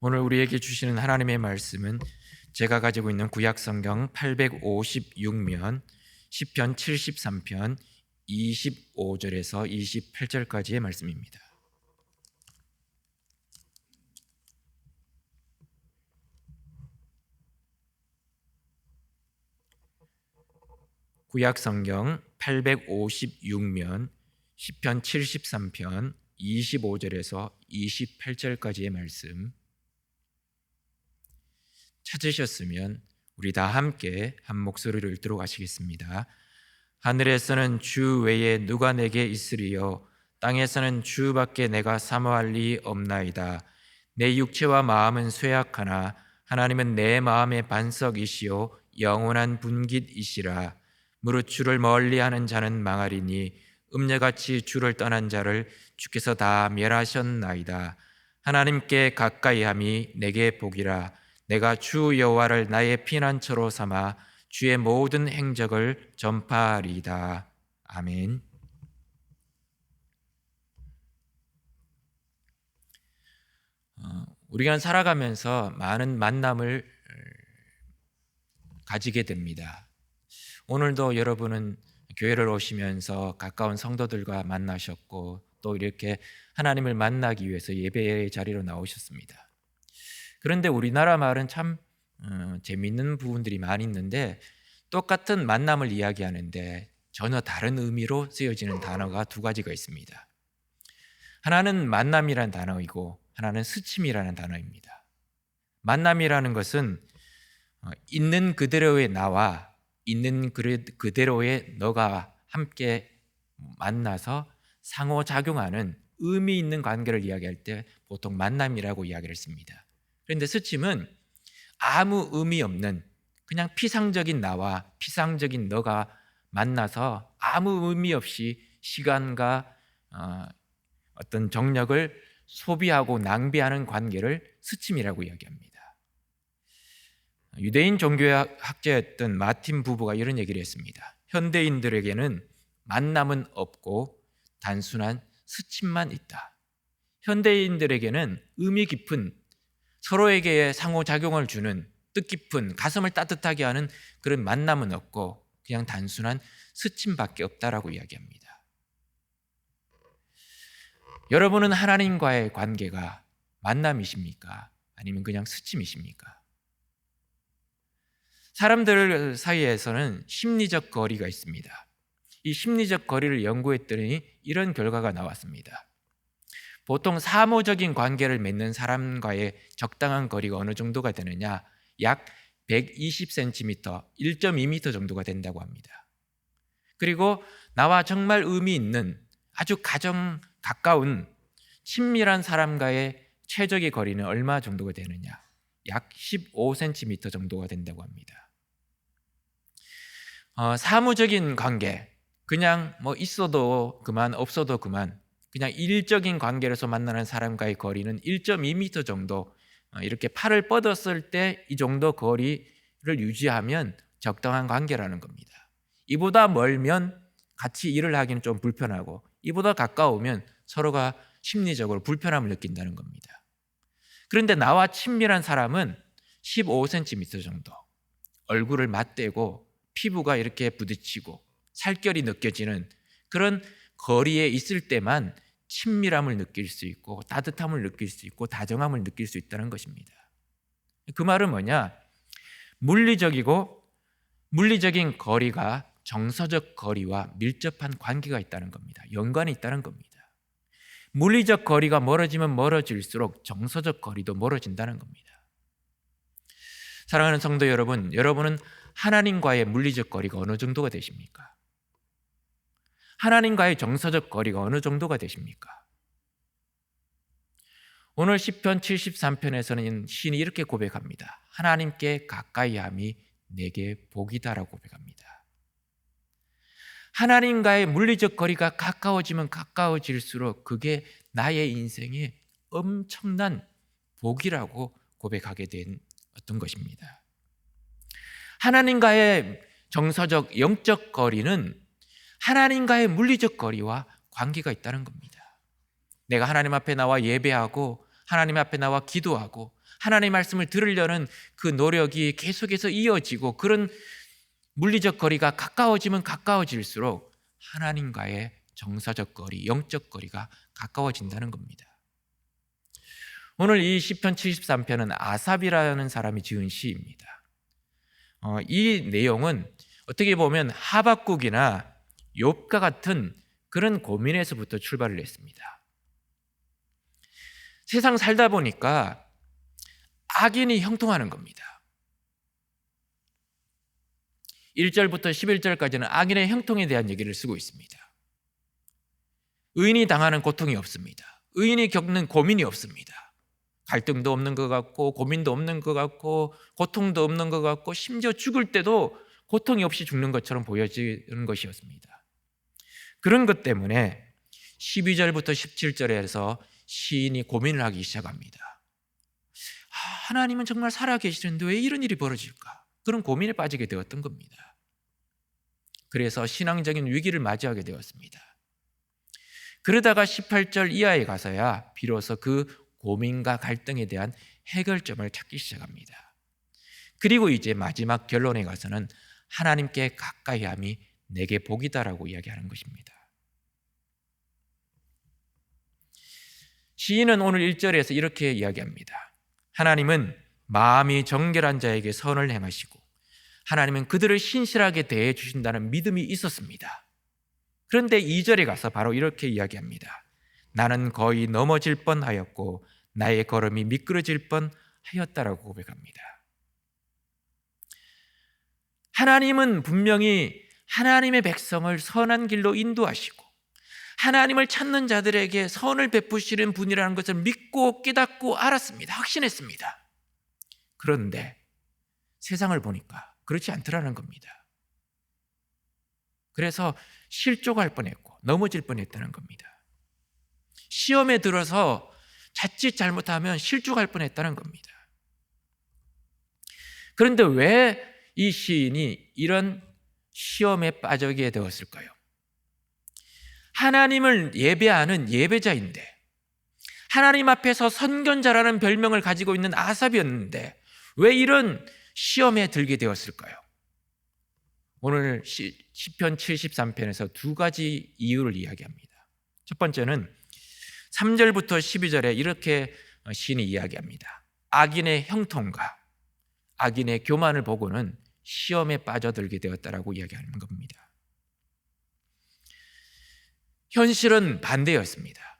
오늘 우리에게 주시는 하나님의 말씀은 제가 가지고 있는 구약성경 856면 시편 73편 25절에서 28절까지의 말씀입니다. 구약성경 856면 시편 73편 25절에서 28절까지의 말씀 찾으셨으면 우리 다 함께 한 목소리를 읽도록 하시겠습니다. 하늘에서는 주 외에 누가 내게 있으리요? 땅에서는 주밖에 내가 사모할 리 없나이다. 내 육체와 마음은 쇠약하나 하나님은 내 마음의 반석이시요 영원한 분깃이시라. 무릇 주를 멀리하는 자는 망하리니 음녀같이 주를 떠난 자를 주께서 다 멸하셨나이다. 하나님께 가까이함이 내게 복이라. 내가 주 여호와를 나의 피난처로 삼아 주의 모든 행적을 전파하리이다. 아멘. 우리가 살아가면서 많은 만남을 가지게 됩니다. 오늘도 여러분은 교회를 오시면서 가까운 성도들과 만나셨고 또 이렇게 하나님을 만나기 위해서 예배의 자리로 나오셨습니다. 그런데 우리나라 말은 참 재미있는 부분들이 많이 있는데 똑같은 만남을 이야기하는데 전혀 다른 의미로 쓰여지는 단어가 두 가지가 있습니다. 하나는 만남이라는 단어이고 하나는 스침이라는 단어입니다. 만남이라는 것은 있는 그대로의 나와 있는 그대로의 너가 함께 만나서 상호작용하는 의미 있는 관계를 이야기할 때 보통 만남이라고 이야기를 씁니다. 그런데 스침은 아무 의미 없는 그냥 피상적인 나와 피상적인 너가 만나서 아무 의미 없이 시간과 어떤 정력을 소비하고 낭비하는 관계를 스침이라고 이야기합니다. 유대인 종교학 학자였던 마틴 부부가 이런 얘기를 했습니다. 현대인들에게는 만남은 없고 단순한 스침만 있다. 현대인들에게는 의미 깊은 서로에게 상호작용을 주는 뜻깊은 가슴을 따뜻하게 하는 그런 만남은 없고 그냥 단순한 스침밖에 없다라고 이야기합니다. 여러분은 하나님과의 관계가 만남이십니까? 아니면 그냥 스침이십니까? 사람들 사이에서는 심리적 거리가 있습니다. 이 심리적 거리를 연구했더니 이런 결과가 나왔습니다. 보통 사무적인 관계를 맺는 사람과의 적당한 거리가 어느 정도가 되느냐? 약 120cm, 1.2m 정도가 된다고 합니다. 그리고 나와 정말 의미 있는 아주 가장 가까운 친밀한 사람과의 최적의 거리는 얼마 정도가 되느냐? 약 15cm 정도가 된다고 합니다. 사무적인 관계, 그냥 뭐 있어도 그만 없어도 그만 그냥 일적인 관계로서 만나는 사람과의 거리는 1.2m 정도, 이렇게 팔을 뻗었을 때 이 정도 거리를 유지하면 적당한 관계라는 겁니다. 이보다 멀면 같이 일을 하기는 좀 불편하고 이보다 가까우면 서로가 심리적으로 불편함을 느낀다는 겁니다. 그런데 나와 친밀한 사람은 15cm 정도, 얼굴을 맞대고 피부가 이렇게 부딪히고 살결이 느껴지는 그런 거리에 있을 때만 친밀함을 느낄 수 있고 따뜻함을 느낄 수 있고 다정함을 느낄 수 있다는 것입니다. 그 말은 뭐냐? 물리적인 거리가 정서적 거리와 밀접한 관계가 있다는 겁니다. 연관이 있다는 겁니다. 물리적 거리가 멀어지면 멀어질수록 정서적 거리도 멀어진다는 겁니다. 사랑하는 성도 여러분, 여러분은 하나님과의 물리적 거리가 어느 정도가 되십니까? 하나님과의 정서적 거리가 어느 정도가 되십니까? 오늘 시편 73편에서는 시인이 이렇게 고백합니다. 하나님께 가까이함이 내게 복이다라고 고백합니다. 하나님과의 물리적 거리가 가까워지면 가까워질수록 그게 나의 인생에 엄청난 복이라고 고백하게 된 어떤 것입니다. 하나님과의 정서적 영적 거리는 하나님과의 물리적 거리와 관계가 있다는 겁니다. 내가 하나님 앞에 나와 예배하고 하나님 앞에 나와 기도하고 하나님의 말씀을 들으려는 그 노력이 계속해서 이어지고 그런 물리적 거리가 가까워지면 가까워질수록 하나님과의 정서적 거리, 영적 거리가 가까워진다는 겁니다. 오늘 이 시편 73편은 아삽이라는 사람이 지은 시입니다. 이 내용은 어떻게 보면 하박국이나 욥과 같은 그런 고민에서부터 출발을 했습니다. 세상 살다 보니까 악인이 형통하는 겁니다. 1절부터 11절까지는 악인의 형통에 대한 얘기를 쓰고 있습니다. 의인이 당하는 고통이 없습니다. 의인이 겪는 고민이 없습니다. 갈등도 없는 것 같고 고민도 없는 것 같고 고통도 없는 것 같고 심지어 죽을 때도 고통이 없이 죽는 것처럼 보여지는 것이었습니다. 그런 것 때문에 12절부터 17절에서 시인이 고민을 하기 시작합니다. 하나님은 정말 살아계시는데 왜 이런 일이 벌어질까? 그런 고민에 빠지게 되었던 겁니다. 그래서 신앙적인 위기를 맞이하게 되었습니다. 그러다가 18절 이하에 가서야 비로소 그 고민과 갈등에 대한 해결점을 찾기 시작합니다. 그리고 이제 마지막 결론에 가서는 하나님께 가까이함이 내게 복이다라고 이야기하는 것입니다. 시인은 오늘 1절에서 이렇게 이야기합니다. 하나님은 마음이 정결한 자에게 선을 행하시고 하나님은 그들을 신실하게 대해 주신다는 믿음이 있었습니다. 그런데 2절에 가서 바로 이렇게 이야기합니다. 나는 거의 넘어질 뻔하였고 나의 걸음이 미끄러질 뻔하였다라고 고백합니다. 하나님은 분명히 하나님의 백성을 선한 길로 인도하시고 하나님을 찾는 자들에게 선을 베푸시는 분이라는 것을 믿고 깨닫고 알았습니다. 확신했습니다. 그런데 세상을 보니까 그렇지 않더라는 겁니다. 그래서 실족할 뻔했고 넘어질 뻔했다는 겁니다. 시험에 들어서 자칫 잘못하면 실족할 뻔했다는 겁니다. 그런데 왜 이 시인이 이런 시험에 빠지게 되었을까요? 하나님을 예배하는 예배자인데 하나님 앞에서 선견자라는 별명을 가지고 있는 아삽이었는데 왜 이런 시험에 들게 되었을까요? 오늘 시편 73편에서 두 가지 이유를 이야기합니다. 첫 번째는 3절부터 12절에 이렇게 시인이 이야기합니다. 악인의 형통과 악인의 교만을 보고는 시험에 빠져들게 되었다라고 이야기하는 겁니다. 현실은 반대였습니다.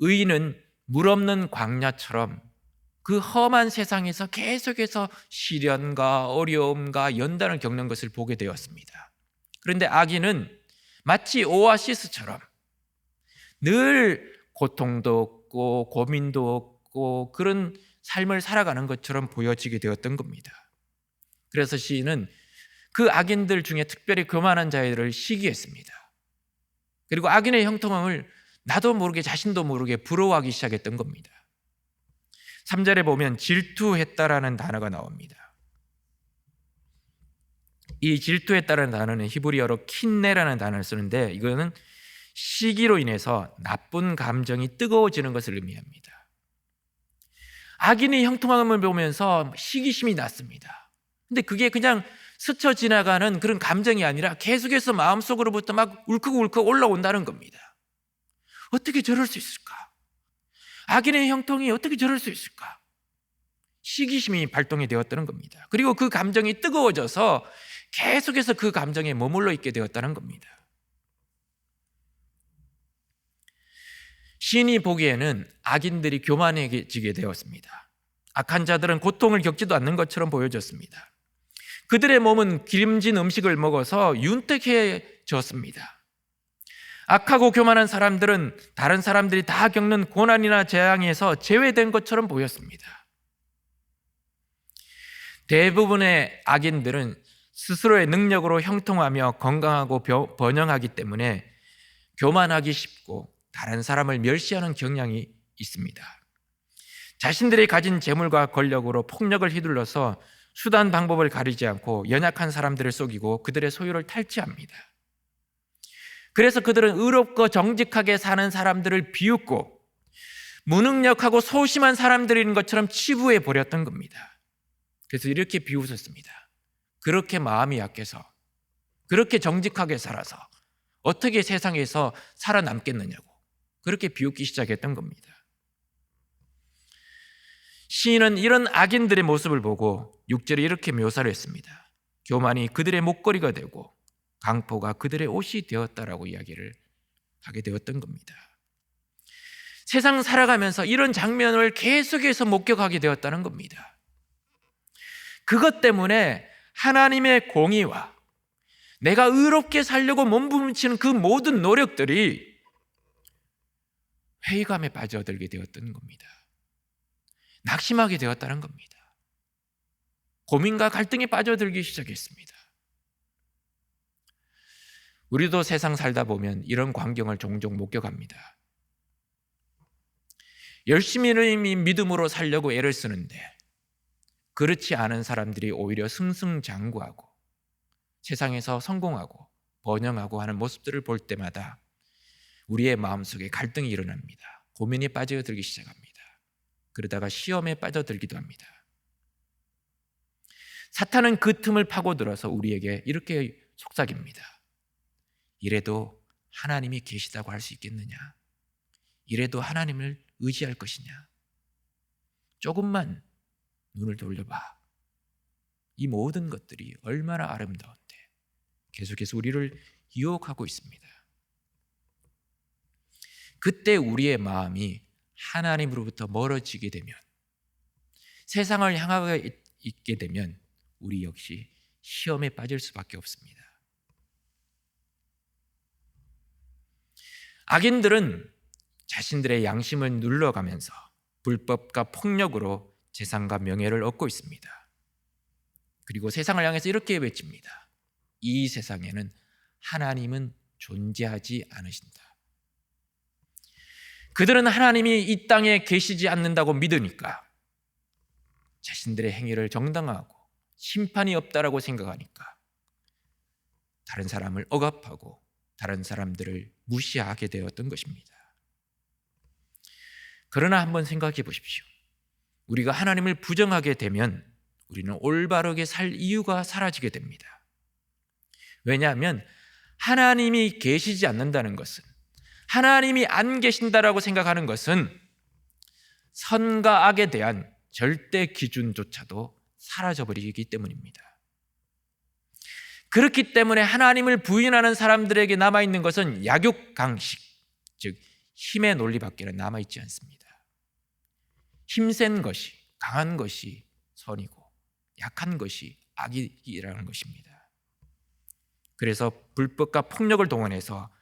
의인은 물 없는 광야처럼 그 험한 세상에서 계속해서 시련과 어려움과 연단을 겪는 것을 보게 되었습니다. 그런데 악인은 마치 오아시스처럼 늘 고통도 없고 고민도 없고 그런 삶을 살아가는 것처럼 보여지게 되었던 겁니다. 그래서 시인은 그 악인들 중에 특별히 교만한 자들을 시기했습니다. 그리고 악인의 형통함을 나도 모르게 자신도 모르게 부러워하기 시작했던 겁니다. 3절에 보면 질투했다라는 단어가 나옵니다. 이 질투했다라는 단어는 히브리어로 킨네라는 단어를 쓰는데 이거는 시기로 인해서 나쁜 감정이 뜨거워지는 것을 의미합니다. 악인의 형통함을 보면서 시기심이 났습니다. 근데 그게 그냥 스쳐 지나가는 그런 감정이 아니라 계속해서 마음속으로부터 막 울컥울컥 올라온다는 겁니다. 어떻게 저럴 수 있을까? 악인의 형통이 어떻게 저럴 수 있을까? 시기심이 발동이 되었다는 겁니다. 그리고 그 감정이 뜨거워져서 계속해서 그 감정에 머물러 있게 되었다는 겁니다. 시인이 보기에는 악인들이 교만해지게 되었습니다. 악한 자들은 고통을 겪지도 않는 것처럼 보여졌습니다. 그들의 몸은 기름진 음식을 먹어서 윤택해졌습니다. 악하고 교만한 사람들은 다른 사람들이 다 겪는 고난이나 재앙에서 제외된 것처럼 보였습니다. 대부분의 악인들은 스스로의 능력으로 형통하며 건강하고 번영하기 때문에 교만하기 쉽고 다른 사람을 멸시하는 경향이 있습니다. 자신들이 가진 재물과 권력으로 폭력을 휘둘러서 수단 방법을 가리지 않고 연약한 사람들을 속이고 그들의 소유를 탈취합니다. 그래서 그들은 의롭고 정직하게 사는 사람들을 비웃고 무능력하고 소심한 사람들인 것처럼 치부해 버렸던 겁니다. 그래서 이렇게 비웃었습니다. 그렇게 마음이 약해서, 그렇게 정직하게 살아서 어떻게 세상에서 살아남겠느냐고 그렇게 비웃기 시작했던 겁니다. 시인은 이런 악인들의 모습을 보고 6절에 이렇게 묘사를 했습니다. 교만이 그들의 목걸이가 되고 강포가 그들의 옷이 되었다라고 이야기를 하게 되었던 겁니다. 세상 살아가면서 이런 장면을 계속해서 목격하게 되었다는 겁니다. 그것 때문에 하나님의 공의와 내가 의롭게 살려고 몸부림치는 그 모든 노력들이 회의감에 빠져들게 되었던 겁니다. 낙심하게 되었다는 겁니다. 고민과 갈등에 빠져들기 시작했습니다. 우리도 세상 살다 보면 이런 광경을 종종 목격합니다. 열심히 믿음으로 살려고 애를 쓰는데 그렇지 않은 사람들이 오히려 승승장구하고 세상에서 성공하고 번영하고 하는 모습들을 볼 때마다 우리의 마음속에 갈등이 일어납니다. 고민에 빠져들기 시작합니다. 그러다가 시험에 빠져들기도 합니다. 사탄은 그 틈을 파고들어서 우리에게 이렇게 속삭입니다. 이래도 하나님이 계시다고 할 수 있겠느냐? 이래도 하나님을 의지할 것이냐? 조금만 눈을 돌려봐. 이 모든 것들이 얼마나 아름다운데 계속해서 우리를 유혹하고 있습니다. 그때 우리의 마음이 하나님으로부터 멀어지게 되면, 세상을 향하고 있게 되면 우리 역시 시험에 빠질 수밖에 없습니다. 악인들은 자신들의 양심을 눌러가면서 불법과 폭력으로 재산과 명예를 얻고 있습니다. 그리고 세상을 향해서 이렇게 외칩니다. 이 세상에는 하나님은 존재하지 않으신다. 그들은 하나님이 이 땅에 계시지 않는다고 믿으니까, 자신들의 행위를 정당화하고 심판이 없다라고 생각하니까 다른 사람을 억압하고 다른 사람들을 무시하게 되었던 것입니다. 그러나 한번 생각해 보십시오. 우리가 하나님을 부정하게 되면 우리는 올바르게 살 이유가 사라지게 됩니다. 왜냐하면 하나님이 계시지 않는다는 것은, 하나님이 안 계신다라고 생각하는 것은 선과 악에 대한 절대 기준조차도 사라져버리기 때문입니다. 그렇기 때문에 하나님을 부인하는 사람들에게 남아있는 것은 약육강식, 즉 힘의 논리밖에는 남아있지 않습니다. 힘센 것이, 강한 것이 선이고 약한 것이 악이라는 것입니다. 그래서 불법과 폭력을 동원해서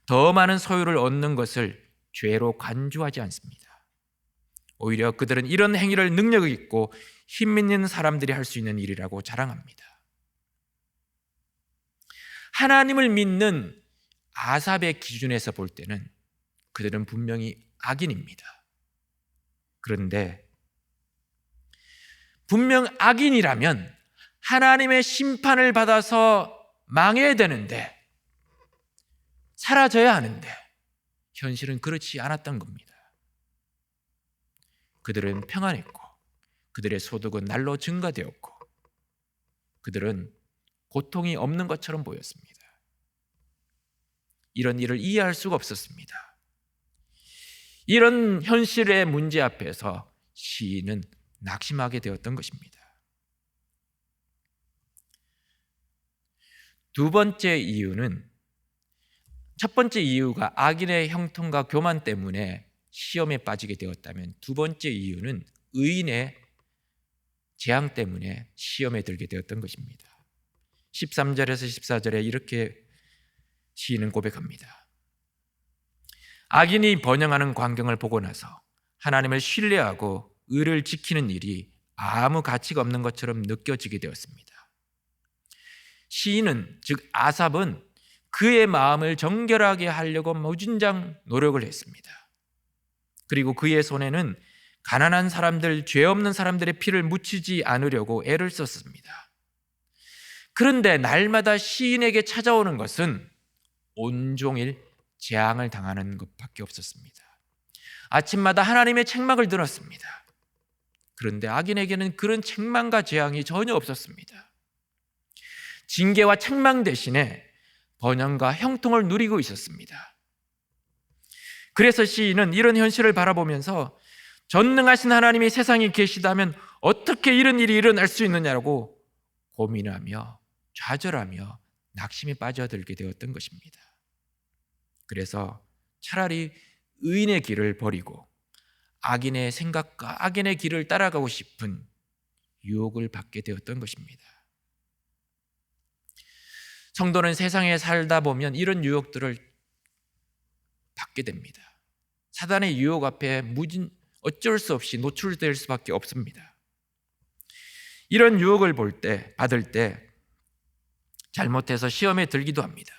더 많은 소유를 얻는 것을 죄로 간주하지 않습니다. 오히려 그들은 이런 행위를 능력 있고 힘 있는 사람들이 할 수 있는 일이라고 자랑합니다. 하나님을 믿는 아삽의 기준에서 볼 때는 그들은 분명히 악인입니다. 그런데 분명 악인이라면 하나님의 심판을 받아서 망해야 되는데, 사라져야 하는데 현실은 그렇지 않았던 겁니다. 그들은 평안했고 그들의 소득은 날로 증가되었고 그들은 고통이 없는 것처럼 보였습니다. 이런 일을 이해할 수가 없었습니다. 이런 현실의 문제 앞에서 시인은 낙심하게 되었던 것입니다. 두 번째 이유는, 첫 번째 이유가 악인의 형통과 교만 때문에 시험에 빠지게 되었다면, 두 번째 이유는 의인의 재앙 때문에 시험에 들게 되었던 것입니다. 13절에서 14절에 이렇게 시인은 고백합니다. 악인이 번영하는 광경을 보고 나서 하나님을 신뢰하고 의를 지키는 일이 아무 가치가 없는 것처럼 느껴지게 되었습니다. 시인은, 즉 아삽은 그의 마음을 정결하게 하려고 무진장 노력을 했습니다. 그리고 그의 손에는 가난한 사람들, 죄 없는 사람들의 피를 묻히지 않으려고 애를 썼습니다. 그런데 날마다 시인에게 찾아오는 것은 온종일 재앙을 당하는 것밖에 없었습니다. 아침마다 하나님의 책망을 들었습니다. 그런데 악인에게는 그런 책망과 재앙이 전혀 없었습니다. 징계와 책망 대신에 번영과 형통을 누리고 있었습니다. 그래서 시인은 이런 현실을 바라보면서 전능하신 하나님이 세상에 계시다면 어떻게 이런 일이 일어날 수 있느냐고 고민하며 좌절하며 낙심에 빠져들게 되었던 것입니다. 그래서 차라리 의인의 길을 버리고 악인의 생각과 악인의 길을 따라가고 싶은 유혹을 받게 되었던 것입니다. 성도는 세상에 살다 보면 이런 유혹들을 받게 됩니다. 사단의 유혹 앞에 어쩔 수 없이 노출될 수밖에 없습니다. 이런 유혹을 받을 때 잘못해서 시험에 들기도 합니다.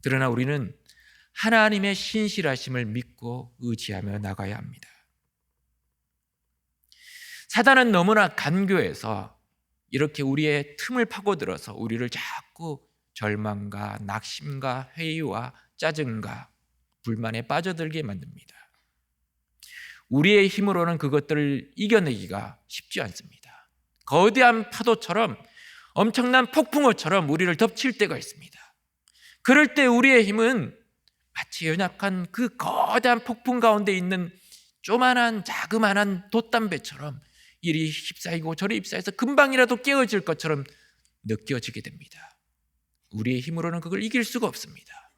그러나 우리는 하나님의 신실하심을 믿고 의지하며 나가야 합니다. 사단은 너무나 간교해서 이렇게 우리의 틈을 파고들어서 우리를 자꾸 절망과 낙심과 회의와 짜증과 불만에 빠져들게 만듭니다. 우리의 힘으로는 그것들을 이겨내기가 쉽지 않습니다. 거대한 파도처럼 엄청난 폭풍우처럼 우리를 덮칠 때가 있습니다. 그럴 때 우리의 힘은 마치 연약한 그 거대한 폭풍 가운데 있는 조만한 자그마한 돛담배처럼 이리 휩싸이고 저리 휩싸여서 금방이라도 깨어질 것처럼 느껴지게 됩니다. 우리의 힘으로는 그걸 이길 수가 없습니다.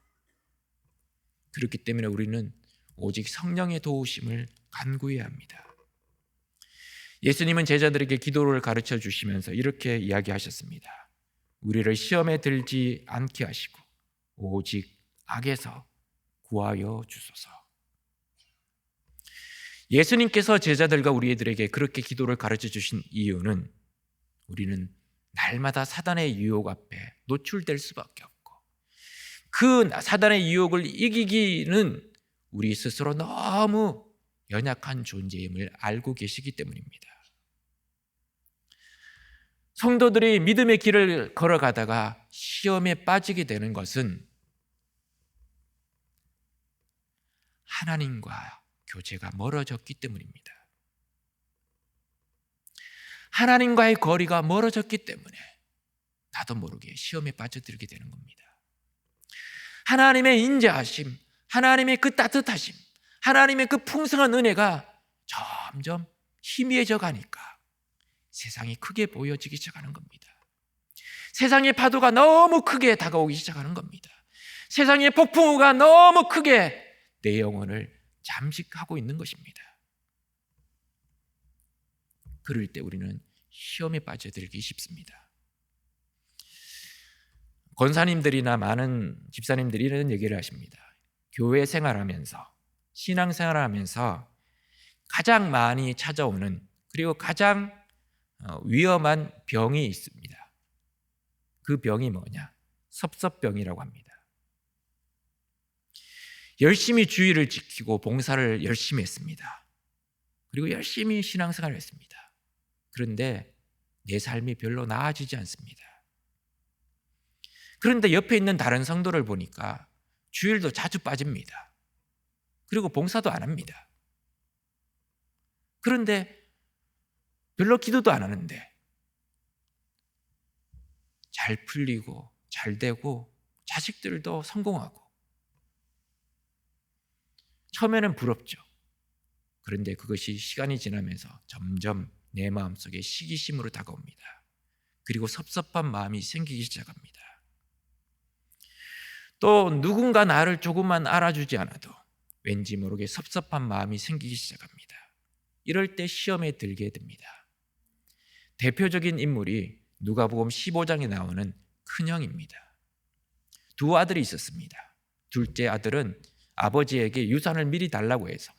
그렇기 때문에 우리는 오직 성령의 도우심을 간구해야 합니다. 예수님은 제자들에게 기도를 가르쳐 주시면서 이렇게 이야기하셨습니다. 우리를 시험에 들지 않게 하시고 오직 악에서 구하여 주소서. 예수님께서 제자들과 우리들에게 그렇게 기도를 가르쳐 주신 이유는 우리는 날마다 사단의 유혹 앞에 노출될 수밖에 없고 그 사단의 유혹을 이기기는 우리 스스로 너무 연약한 존재임을 알고 계시기 때문입니다. 성도들이 믿음의 길을 걸어가다가 시험에 빠지게 되는 것은 하나님과 교제가 멀어졌기 때문입니다. 하나님과의 거리가 멀어졌기 때문에 나도 모르게 시험에 빠져들게 되는 겁니다. 하나님의 인자하심, 하나님의 그 따뜻하심, 하나님의 그 풍성한 은혜가 점점 희미해져 가니까 세상이 크게 보여지기 시작하는 겁니다. 세상의 파도가 너무 크게 다가오기 시작하는 겁니다. 세상의 폭풍우가 너무 크게 내 영혼을 잠식하고 있는 것입니다. 그럴 때 우리는 시험에 빠져들기 쉽습니다. 권사님들이나 많은 집사님들이 이런 얘기를 하십니다. 교회 생활하면서 신앙생활하면서 가장 많이 찾아오는 그리고 가장 위험한 병이 있습니다. 그 병이 뭐냐? 섭섭병이라고 합니다. 열심히 주의를 지키고 봉사를 열심히 했습니다. 그리고 열심히 신앙생활을 했습니다. 그런데 내 삶이 별로 나아지지 않습니다. 그런데 옆에 있는 다른 성도를 보니까 주일도 자주 빠집니다. 그리고 봉사도 안 합니다. 그런데 별로 기도도 안 하는데 잘 풀리고 잘 되고 자식들도 성공하고 처음에는 부럽죠. 그런데 그것이 시간이 지나면서 점점 내 마음속에 시기심으로 다가옵니다. 그리고 섭섭한 마음이 생기기 시작합니다. 또 누군가 나를 조금만 알아주지 않아도 왠지 모르게 섭섭한 마음이 생기기 시작합니다. 이럴 때 시험에 들게 됩니다. 대표적인 인물이 누가복음 15장에 나오는 큰형입니다. 두 아들이 있었습니다. 둘째 아들은 아버지에게 유산을 미리 달라고 해서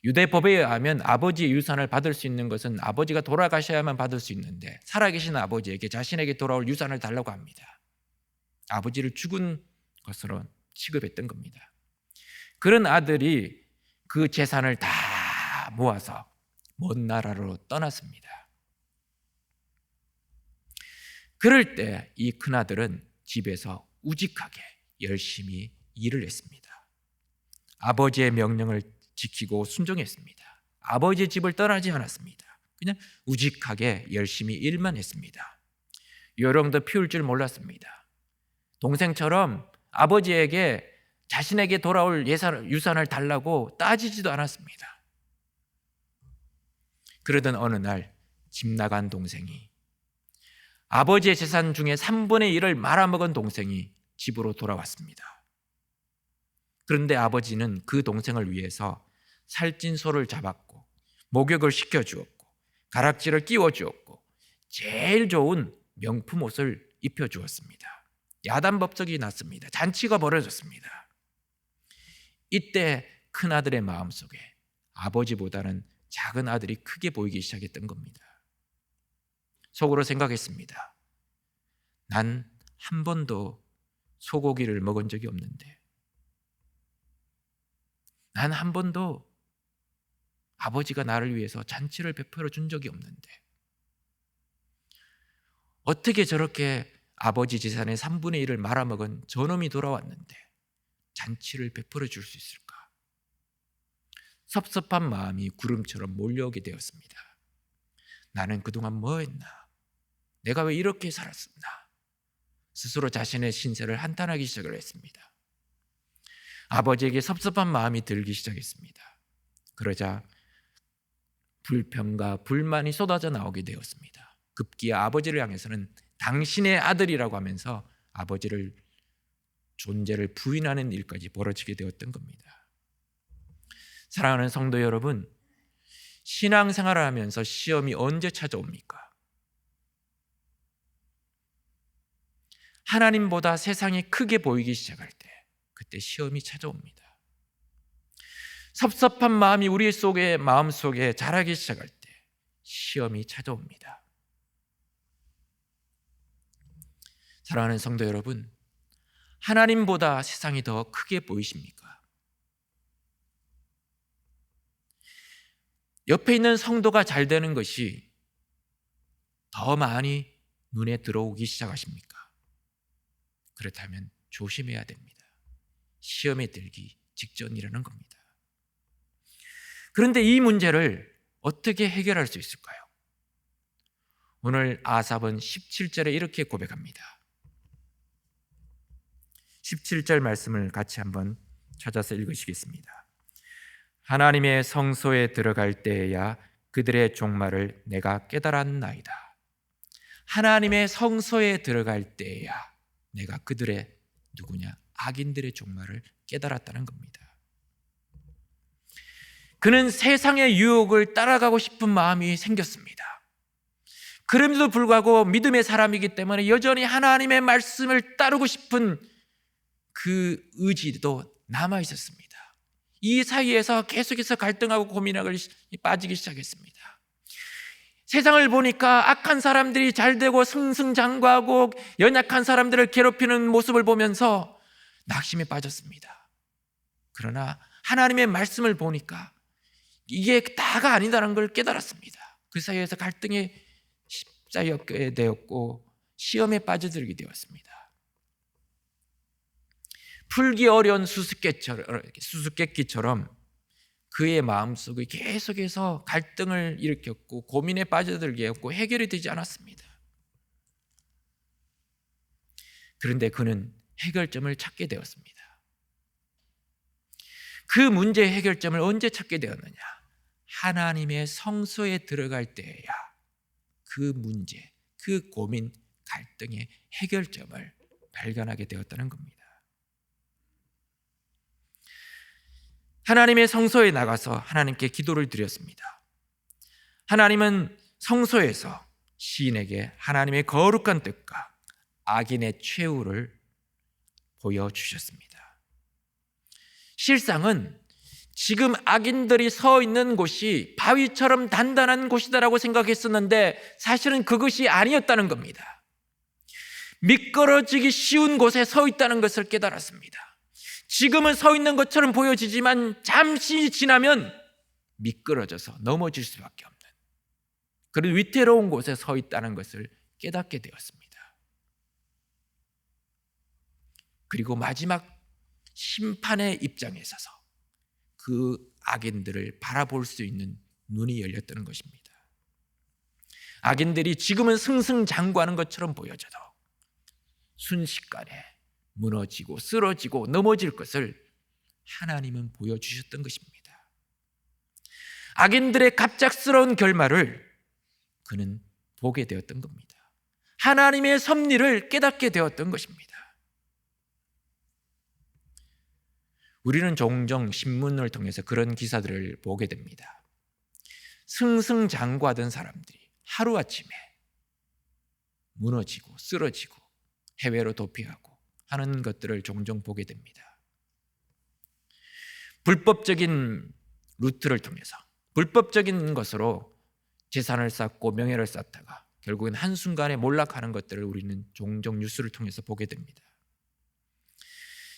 유대법에 의하면 아버지의 유산을 받을 수 있는 것은 아버지가 돌아가셔야만 받을 수 있는데 살아계신 아버지에게 자신에게 돌아올 유산을 달라고 합니다. 아버지를 죽은 것으로 취급했던 겁니다. 그런 아들이 그 재산을 다 모아서 먼 나라로 떠났습니다. 그럴 때 이 큰아들은 집에서 우직하게 열심히 일을 했습니다. 아버지의 명령을 지키고 순종했습니다. 아버지의 집을 떠나지 않았습니다. 그냥 우직하게 열심히 일만 했습니다. 요령도 피울 줄 몰랐습니다. 동생처럼 아버지에게 자신에게 돌아올 유산을 달라고 따지지도 않았습니다. 그러던 어느 날 집 나간 동생이, 아버지의 재산 중에 3분의 1을 말아먹은 동생이 집으로 돌아왔습니다. 그런데 아버지는 그 동생을 위해서 살찐 소를 잡았고 목욕을 시켜주었고 가락지를 끼워주었고 제일 좋은 명품 옷을 입혀주었습니다. 야단법석이 났습니다. 잔치가 벌어졌습니다. 이때 큰아들의 마음속에 아버지보다는 작은 아들이 크게 보이기 시작했던 겁니다. 속으로 생각했습니다. 난 한 번도 소고기를 먹은 적이 없는데, 난 한 번도 아버지가 나를 위해서 잔치를 베풀어 준 적이 없는데, 어떻게 저렇게 아버지 재산의 3분의 1을 말아먹은 저놈이 돌아왔는데 잔치를 베풀어 줄 수 있을까? 섭섭한 마음이 구름처럼 몰려오게 되었습니다. 나는 그동안 뭐 했나? 내가 왜 이렇게 살았었나? 스스로 자신의 신세를 한탄하기 시작을 했습니다. 아버지에게 섭섭한 마음이 들기 시작했습니다. 그러자 불평과 불만이 쏟아져 나오게 되었습니다. 급기야 아버지를 향해서는 당신의 아들이라고 하면서 아버지를 존재를 부인하는 일까지 벌어지게 되었던 겁니다. 사랑하는 성도 여러분, 신앙생활을 하면서 시험이 언제 찾아옵니까? 하나님보다 세상이 크게 보이기 시작할 때, 그때 시험이 찾아옵니다. 섭섭한 마음이 우리 마음속에 자라기 시작할 때 시험이 찾아옵니다. 사랑하는 성도 여러분, 하나님보다 세상이 더 크게 보이십니까? 옆에 있는 성도가 잘 되는 것이 더 많이 눈에 들어오기 시작하십니까? 그렇다면 조심해야 됩니다. 시험에 들기 직전이라는 겁니다. 그런데 이 문제를 어떻게 해결할 수 있을까요? 오늘 아삽은 17절에 이렇게 고백합니다. 17절 말씀을 같이 한번 찾아서 읽으시겠습니다. 하나님의 성소에 들어갈 때에야 그들의 종말을 내가 깨달았나이다. 하나님의 성소에 들어갈 때에야 내가 그들의 누구냐? 악인들의 종말을 깨달았다는 겁니다. 그는 세상의 유혹을 따라가고 싶은 마음이 생겼습니다. 그럼에도 불구하고 믿음의 사람이기 때문에 여전히 하나님의 말씀을 따르고 싶은 그 의지도 남아 있었습니다. 이 사이에서 계속해서 갈등하고 고민하고 빠지기 시작했습니다. 세상을 보니까 악한 사람들이 잘되고 승승장구하고 연약한 사람들을 괴롭히는 모습을 보면서 낙심에 빠졌습니다. 그러나 하나님의 말씀을 보니까 이게 다가 아니다라는 걸 깨달았습니다. 그 사이에서 갈등에 십자였게 되었고 시험에 빠져들게 되었습니다. 풀기 어려운 수수께끼처럼 그의 마음속에 계속해서 갈등을 일으켰고 고민에 빠져들게 했고 해결이 되지 않았습니다. 그런데 그는 해결점을 찾게 되었습니다. 그 문제의 해결점을 언제 찾게 되었느냐? 하나님의 성소에 들어갈 때야 그 문제, 그 고민, 갈등의 해결점을 발견하게 되었다는 겁니다. 하나님의 성소에 나가서 하나님께 기도를 드렸습니다. 하나님은 성소에서 시인에게 하나님의 거룩한 뜻과 악인의 최후를 보여주셨습니다. 실상은 지금 악인들이 서 있는 곳이 바위처럼 단단한 곳이다라고 생각했었는데 사실은 그것이 아니었다는 겁니다. 미끄러지기 쉬운 곳에 서 있다는 것을 깨달았습니다. 지금은 서 있는 것처럼 보여지지만 잠시 지나면 미끄러져서 넘어질 수밖에 없는 그런 위태로운 곳에 서 있다는 것을 깨닫게 되었습니다. 그리고 마지막 심판의 입장에 서서 그 악인들을 바라볼 수 있는 눈이 열렸다는 것입니다. 악인들이 지금은 승승장구하는 것처럼 보여져도 순식간에 무너지고 쓰러지고 넘어질 것을 하나님은 보여주셨던 것입니다. 악인들의 갑작스러운 결말을 그는 보게 되었던 겁니다. 하나님의 섭리를 깨닫게 되었던 것입니다. 우리는 종종 신문을 통해서 그런 기사들을 보게 됩니다. 승승장구하던 사람들이 하루아침에 무너지고 쓰러지고 해외로 도피하고 하는 것들을 종종 보게 됩니다. 불법적인 루트를 통해서 불법적인 것으로 재산을 쌓고 명예를 쌓다가 결국은 한순간에 몰락하는 것들을 우리는 종종 뉴스를 통해서 보게 됩니다.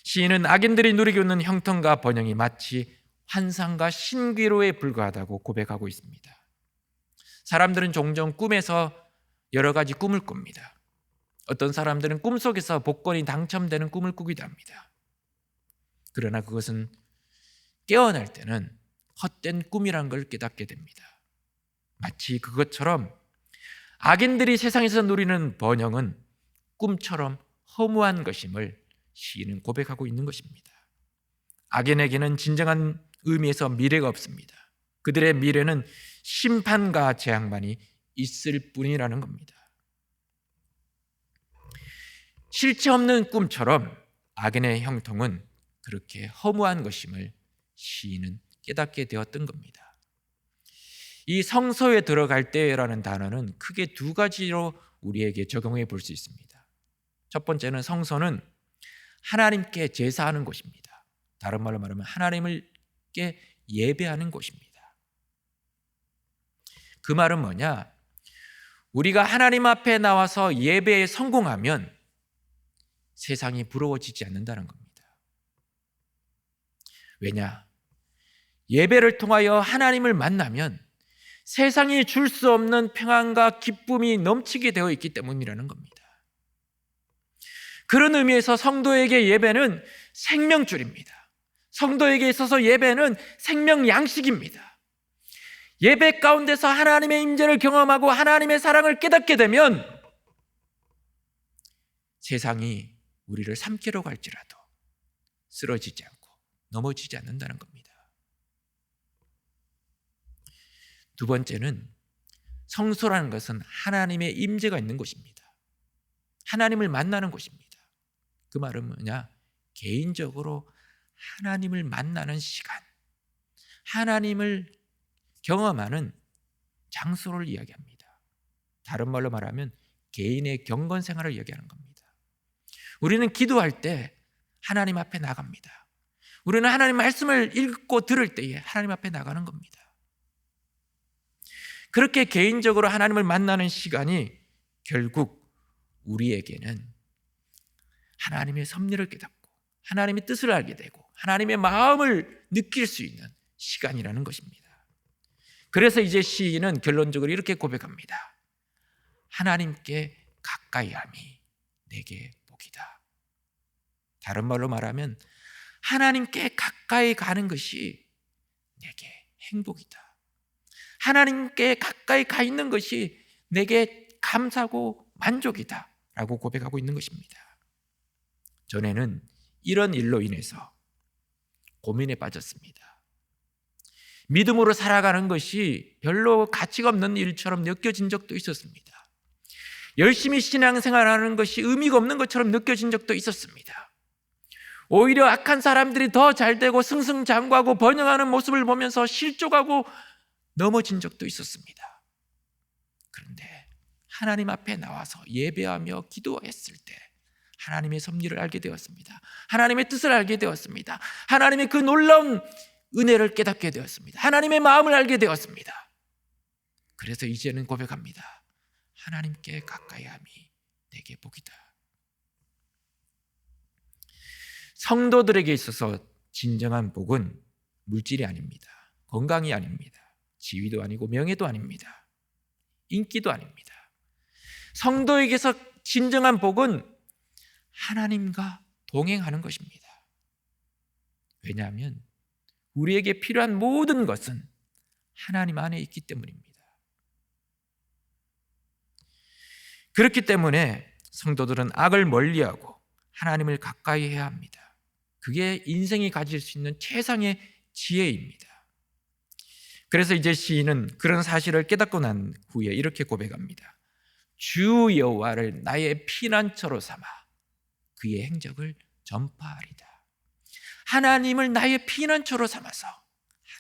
시인은 악인들이 누리고 있는 형통과 번영이 마치 환상과 신기루에 불과하다고 고백하고 있습니다. 사람들은 종종 꿈에서 여러 가지 꿈을 꿉니다. 어떤 사람들은 꿈속에서 복권이 당첨되는 꿈을 꾸기도 합니다. 그러나 그것은 깨어날 때는 헛된 꿈이란 걸 깨닫게 됩니다. 마치 그것처럼 악인들이 세상에서 누리는 번영은 꿈처럼 허무한 것임을 시인은 고백하고 있는 것입니다. 악인에게는 진정한 의미에서 미래가 없습니다. 그들의 미래는 심판과 재앙만이 있을 뿐이라는 겁니다. 실체 없는 꿈처럼 악인의 형통은 그렇게 허무한 것임을 시인은 깨닫게 되었던 겁니다. 이 성소에 들어갈 때라는 단어는 크게 두 가지로 우리에게 적용해 볼 수 있습니다. 첫 번째는 성소는 하나님께 제사하는 곳입니다. 다른 말로 말하면 하나님께 예배하는 곳입니다. 그 말은 뭐냐? 우리가 하나님 앞에 나와서 예배에 성공하면 세상이 부러워지지 않는다는 겁니다. 왜냐? 예배를 통하여 하나님을 만나면 세상이 줄 수 없는 평안과 기쁨이 넘치게 되어 있기 때문이라는 겁니다. 그런 의미에서 성도에게 예배는 생명줄입니다. 성도에게 있어서 예배는 생명 양식입니다. 예배 가운데서 하나님의 임재를 경험하고 하나님의 사랑을 깨닫게 되면 세상이 우리를 삼키러 갈지라도 쓰러지지 않고 넘어지지 않는다는 겁니다. 두 번째는 성소라는 것은 하나님의 임재가 있는 곳입니다. 하나님을 만나는 곳입니다. 그 말은 뭐냐? 개인적으로 하나님을 만나는 시간, 하나님을 경험하는 장소를 이야기합니다. 다른 말로 말하면 개인의 경건 생활을 이야기하는 겁니다. 우리는 기도할 때 하나님 앞에 나갑니다. 우리는 하나님 말씀을 읽고 들을 때에 하나님 앞에 나가는 겁니다. 그렇게 개인적으로 하나님을 만나는 시간이 결국 우리에게는 하나님의 섭리를 깨닫고 하나님의 뜻을 알게 되고 하나님의 마음을 느낄 수 있는 시간이라는 것입니다. 그래서 이제 시인은 결론적으로 이렇게 고백합니다. 하나님께 가까이함이 내게 복이다. 다른 말로 말하면 하나님께 가까이 가는 것이 내게 행복이다. 하나님께 가까이 가 있는 것이 내게 감사고 만족이다 라고 고백하고 있는 것입니다. 전에는 이런 일로 인해서 고민에 빠졌습니다. 믿음으로 살아가는 것이 별로 가치가 없는 일처럼 느껴진 적도 있었습니다. 열심히 신앙생활하는 것이 의미가 없는 것처럼 느껴진 적도 있었습니다. 오히려 악한 사람들이 더 잘되고 승승장구하고 번영하는 모습을 보면서 실족하고 넘어진 적도 있었습니다. 그런데 하나님 앞에 나와서 예배하며 기도했을 때 하나님의 섭리를 알게 되었습니다. 하나님의 뜻을 알게 되었습니다. 하나님의 그 놀라운 은혜를 깨닫게 되었습니다. 하나님의 마음을 알게 되었습니다. 그래서 이제는 고백합니다. 하나님께 가까이함이 내게 복이다. 성도들에게 있어서 진정한 복은 물질이 아닙니다. 건강이 아닙니다. 지위도 아니고 명예도 아닙니다. 인기도 아닙니다. 성도에게서 진정한 복은 하나님과 동행하는 것입니다. 왜냐하면 우리에게 필요한 모든 것은 하나님 안에 있기 때문입니다. 그렇기 때문에 성도들은 악을 멀리하고 하나님을 가까이 해야 합니다. 그게 인생이 가질 수 있는 최상의 지혜입니다. 그래서 이제 시인은 그런 사실을 깨닫고 난 후에 이렇게 고백합니다. 주 여호와를 나의 피난처로 삼아 그의 행적을 전파하리다. 하나님을 나의 피난처로 삼아서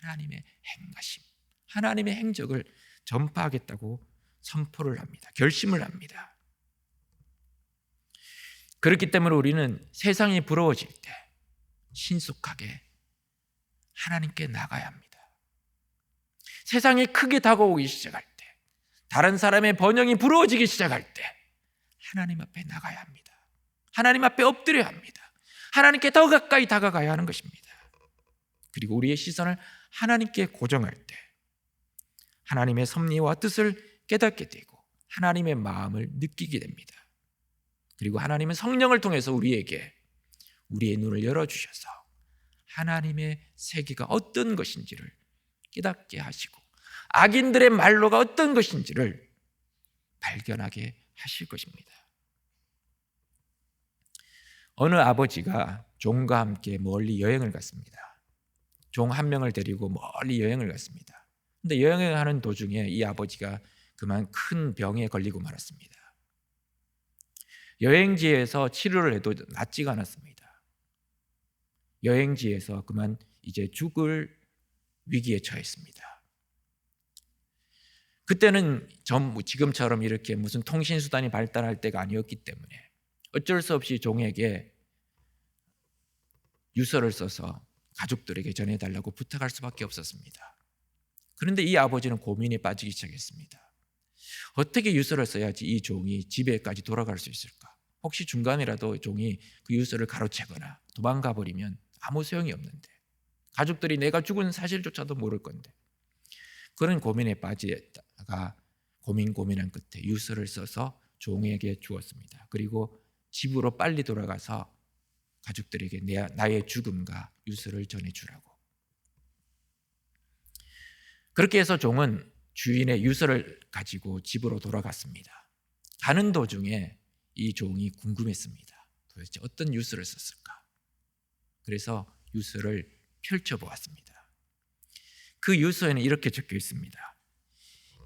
하나님의 행하심, 하나님의 행적을 전파하겠다고 선포를 합니다. 결심을 합니다. 그렇기 때문에 우리는 세상이 부러워질 때 신속하게 하나님께 나가야 합니다. 세상이 크게 다가오기 시작할 때, 다른 사람의 번영이 부러워지기 시작할 때 하나님 앞에 나가야 합니다. 하나님 앞에 엎드려야 합니다. 하나님께 더 가까이 다가가야 하는 것입니다. 그리고 우리의 시선을 하나님께 고정할 때 하나님의 섭리와 뜻을 깨닫게 되고 하나님의 마음을 느끼게 됩니다. 그리고 하나님은 성령을 통해서 우리에게 우리의 눈을 열어주셔서 하나님의 세계가 어떤 것인지를 깨닫게 하시고 악인들의 말로가 어떤 것인지를 발견하게 하실 것입니다. 어느 아버지가 종과 함께 멀리 여행을 갔습니다. 종 한 명을 데리고 멀리 여행을 갔습니다. 그런데 여행을 하는 도중에 이 아버지가 그만 큰 병에 걸리고 말았습니다. 여행지에서 치료를 해도 낫지가 않았습니다. 여행지에서 그만 이제 죽을 위기에 처했습니다. 그때는 지금처럼 이렇게 무슨 통신수단이 발달할 때가 아니었기 때문에 어쩔 수 없이 종에게 유서를 써서 가족들에게 전해달라고 부탁할 수밖에 없었습니다. 그런데 이 아버지는 고민에 빠지기 시작했습니다. 어떻게 유서를 써야지 이 종이 집에까지 돌아갈 수 있을까? 혹시 중간이라도 종이 그 유서를 가로채거나 도망가 버리면 아무 소용이 없는데, 가족들이 내가 죽은 사실조차도 모를 건데, 그런 고민에 빠지다가 고민한 끝에 유서를 써서 종에게 주었습니다. 그리고 집으로 빨리 돌아가서 가족들에게 나의 죽음과 유서를 전해주라고. 그렇게 해서 종은 주인의 유서를 가지고 집으로 돌아갔습니다. 가는 도중에 이 종이 궁금했습니다. 도대체 어떤 유서를 썼을까? 그래서 유서를 펼쳐보았습니다. 그 유서에는 이렇게 적혀 있습니다.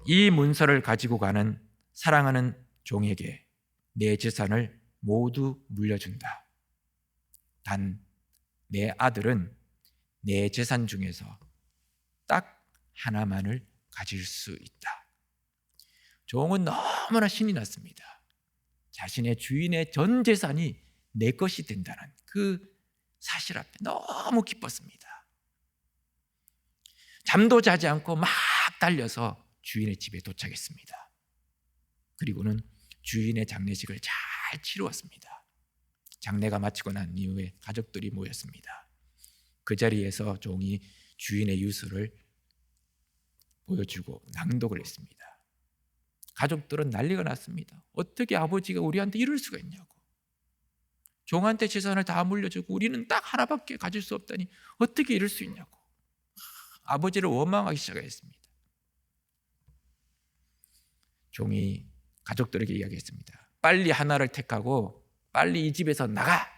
이 문서를 가지고 가는 사랑하는 종에게 내 재산을 모두 물려준다. 단 내 아들은 내 재산 중에서 딱 하나만을 가질 수 있다. 종은 너무나 신이 났습니다. 자신의 주인의 전 재산이 내 것이 된다는 그 사실 앞에 너무 기뻤습니다. 잠도 자지 않고 막 달려서 주인의 집에 도착했습니다. 그리고는 주인의 장례식을 잘 치루었습니다. 장례가 마치고 난 이후에 가족들이 모였습니다. 그 자리에서 종이 주인의 유서를 보여주고 낭독을 했습니다. 가족들은 난리가 났습니다. 어떻게 아버지가 우리한테 이럴 수가 있냐고. 종한테 재산을 다 물려주고 우리는 딱 하나밖에 가질 수 없다니 어떻게 이럴 수 있냐고. 아버지를 원망하기 시작했습니다. 종이 가족들에게 이야기했습니다. 빨리 하나를 택하고 빨리 이 집에서 나가!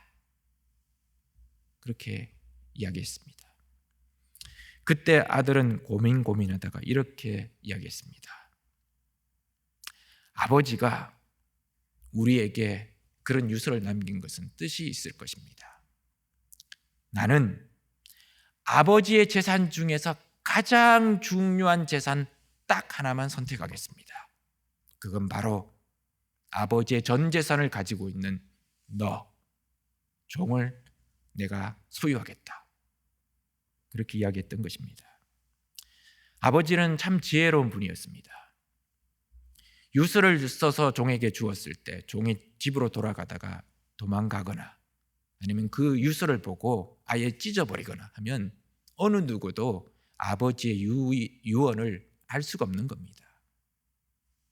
그렇게 이야기했습니다. 그때 아들은 고민하다가 이렇게 이야기했습니다. 아버지가 우리에게 그런 유서를 남긴 것은 뜻이 있을 것입니다. 나는 아버지의 재산 중에서 가장 중요한 재산 딱 하나만 선택하겠습니다. 그건 바로 아버지의 전 재산을 가지고 있는 너, 종을 내가 소유하겠다. 그렇게 이야기했던 것입니다. 아버지는 참 지혜로운 분이었습니다. 유서를 써서 종에게 주었을 때 종이 집으로 돌아가다가 도망가거나 아니면 그 유서를 보고 아예 찢어버리거나 하면 어느 누구도 아버지의 유언을 알 수가 없는 겁니다.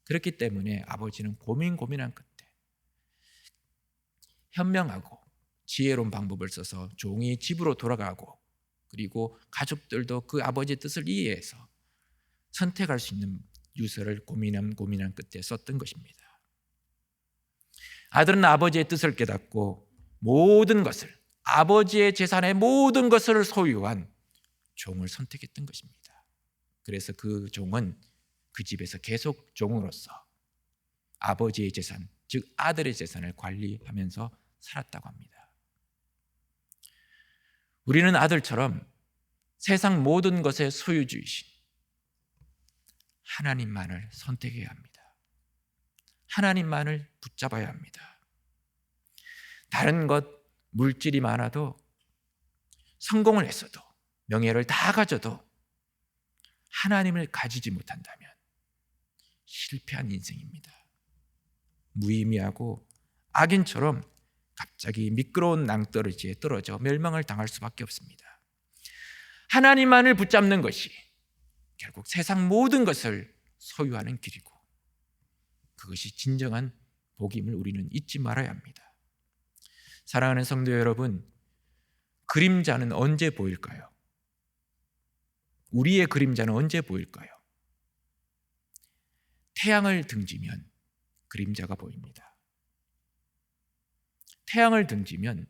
그렇기 때문에 아버지는 고민한 끝에 현명하고 지혜로운 방법을 써서 종이 집으로 돌아가고 그리고 가족들도 그 아버지의 뜻을 이해해서 선택할 수 있는 유서를 고민한 끝에 썼던 것입니다. 아들은 아버지의 뜻을 깨닫고 모든 것을, 아버지의 재산의 모든 것을 소유한 종을 선택했던 것입니다. 그래서 그 종은 그 집에서 계속 종으로서 아버지의 재산, 즉 아들의 재산을 관리하면서 살았다고 합니다. 우리는 아들처럼 세상 모든 것의 소유주이신 하나님만을 선택해야 합니다. 하나님만을 붙잡아야 합니다. 다른 것, 물질이 많아도, 성공을 했어도, 명예를 다 가져도 하나님을 가지지 못한다면 실패한 인생입니다. 무의미하고 악인처럼 갑자기 미끄러운 낭떠러지에 떨어져 멸망을 당할 수밖에 없습니다. 하나님만을 붙잡는 것이 결국 세상 모든 것을 소유하는 길이고, 그것이 진정한 복임을 우리는 잊지 말아야 합니다. 사랑하는 성도 여러분, 그림자는 언제 보일까요? 우리의 그림자는 언제 보일까요? 태양을 등지면 그림자가 보입니다. 태양을 등지면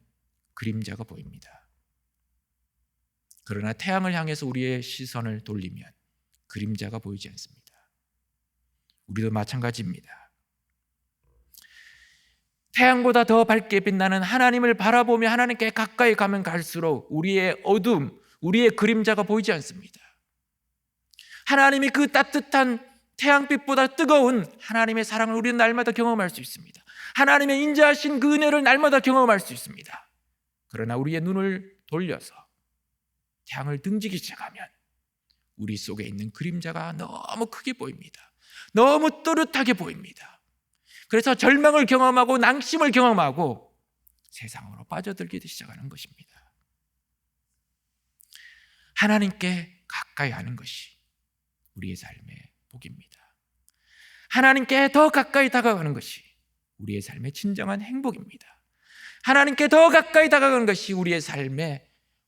그림자가 보입니다. 그러나 태양을 향해서 우리의 시선을 돌리면 그림자가 보이지 않습니다. 우리도 마찬가지입니다. 태양보다 더 밝게 빛나는 하나님을 바라보며 하나님께 가까이 가면 갈수록 우리의 어둠, 우리의 그림자가 보이지 않습니다. 하나님이 그 따뜻한 태양빛보다 뜨거운 하나님의 사랑을 우리는 날마다 경험할 수 있습니다. 하나님의 인자하신 그 은혜를 날마다 경험할 수 있습니다. 그러나 우리의 눈을 돌려서 태양을 등지기 시작하면 우리 속에 있는 그림자가 너무 크게 보입니다. 너무 또렷하게 보입니다. 그래서 절망을 경험하고 낭심을 경험하고 세상으로 빠져들기 시작하는 것입니다. 하나님께 가까이 하는 것이 우리의 삶의 복입니다. 하나님께 더 가까이 다가가는 것이 우리의 삶의 진정한 행복입니다. 하나님께 더 가까이 다가가는 것이 우리의 삶의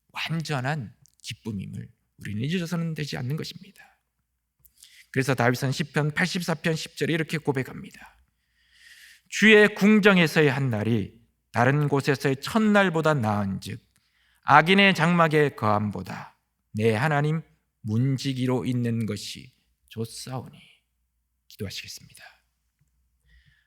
완전한 기쁨임을 우리는 잊어서는 되지 않는 것입니다. 그래서 다윗은 시편 84편 10절에 이렇게 고백합니다. 주의 궁정에서의 한 날이 다른 곳에서의 첫날보다 나은즉 악인의 장막의 거함보다 내 하나님 문지기로 있는 것이 좋사오니. 기도하시겠습니다.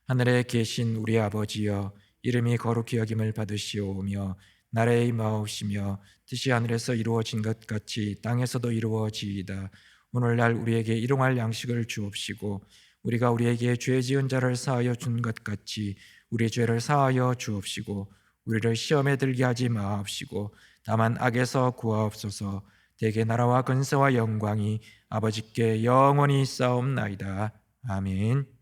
하늘에 계신 우리 아버지여, 이름이 거룩히 여김을 받으시오며 나라의 임하옵시며 뜻이 하늘에서 이루어진 것 같이 땅에서도 이루어지이다. 오늘날 우리에게 일용할 양식을 주옵시고 우리가 우리에게 죄 지은 자를 사하여 준 것 같이 우리 죄를 사하여 주옵시고 우리를 시험에 들게 하지 마옵시고 다만 악에서 구하옵소서. 대개 나라와 근세와 영광이 아버지께 영원히 있사옵나이다. 아멘.